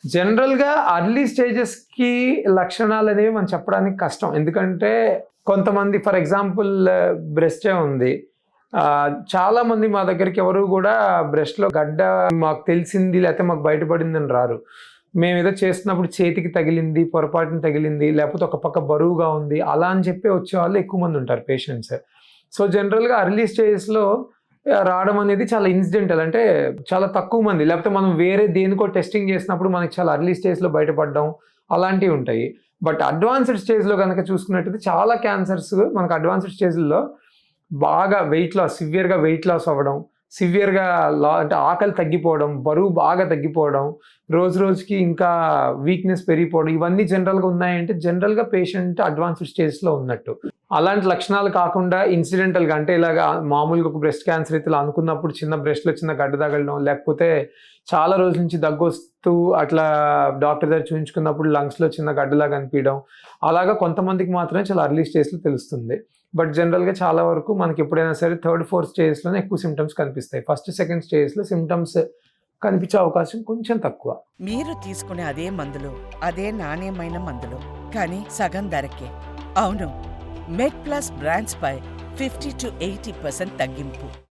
జనరల్‌గా అర్లీ స్టేజెస్‌కి లక్షణాలనేవి మనం చెప్పడానికి కష్టం. ఎందుకంటే కొంతమంది ఫర్ ఎగ్జాంపుల్ బ్రెస్టే ఉంది. చాలామంది మా దగ్గరికి ఎవరు గూడా బ్రెస్ట్‌లో గడ్డ మాకు తెలిసింది లేకపోతే మాకు బయటపడిందని రారు. మేమేదో చేస్తున్నప్పుడు చేతికి తగిలింది, పొరపాటున తగిలింది, లేకపోతే ఒక పక్క బరువుగా ఉంది. అలా అని చెప్పి వచ్చేవాళ్ళు ఎక్కువ మంది ఉంటారు పేషెంట్స్. సో, జనరల్‌గా అర్లీ స్టేజెస్‌లో రావడం అనేది చాలా ఇన్సిడెంటల్. అంటే చాలా తక్కువ మంది. లేకపోతే మనం వేరే దేనికో టెస్టింగ్ చేసినప్పుడు మనకి చాలా అర్లీ స్టేజ్‌లో బయటపడడం అలాంటివి ఉంటాయి. బట్ అడ్వాన్స్‌డ్ స్టేజ్‌లో గనక చూసుకున్నట్టయితే చాలా క్యాన్సర్స్ మనకు అడ్వాన్స్‌డ్ స్టేజ్‌ల్లో బాగా సివియర్‌గా వెయిట్ లాస్ అవ్వడం, సివియర్‌గా అంటే ఆకలి తగ్గిపోవడం, బరువు బాగా తగ్గిపోవడం, రోజు రోజుకి ఇంకా వీక్‌నెస్ పెరిగిపోవడం ఇవన్నీ జనరల్‌గా ఉన్నాయంటే జనరల్‌గా పేషెంట్ అడ్వాన్స్‌డ్ స్టేజ్‌లో ఉన్నట్టు. అలాంటి లక్షణాలు కాకుండా ఇన్సిడెంటల్‌గా అంటే ఇలాగా మామూలుగా ఒక బ్రెస్ట్ క్యాన్సర్ అయితే ఇలా అనుకున్నప్పుడు చిన్న బ్రెస్ట్‌లో చిన్న గడ్డ తగలడం, లేకపోతే చాలా రోజుల నుంచి దగ్గొస్తూ అట్లా డాక్టర్ దగ్గర చూయించుకున్నప్పుడు లంగ్స్‌లో చిన్న గడ్డలాగా అనిపియడం, అలాగా కొంతమందికి మాత్రమే చాలా ఎర్లీ స్టేజ్‌లో తెలుస్తుంది. బట్ జనరల్‌గా చాలా వరకు మనకి ఎప్పుడైనా సరే థర్డ్, ఫోర్త్ స్టేజెస్‌లోనే ఎక్కువ సింప్టమ్స్ కనిపిస్తాయి. ఫస్ట్, సెకండ్ స్టేజెస్‌లో సింప్టమ్స్ కనిపించే అవకాశం కొంచెం తక్కువ. మీరు తీసుకునే అదే మందులు, అదే నాణ్యమైన మందులు, కానీ సగం ధరకే. అవును, మెడ్ ప్లస్ బ్రాండ్స్ పై 50-80% తగ్గింపు.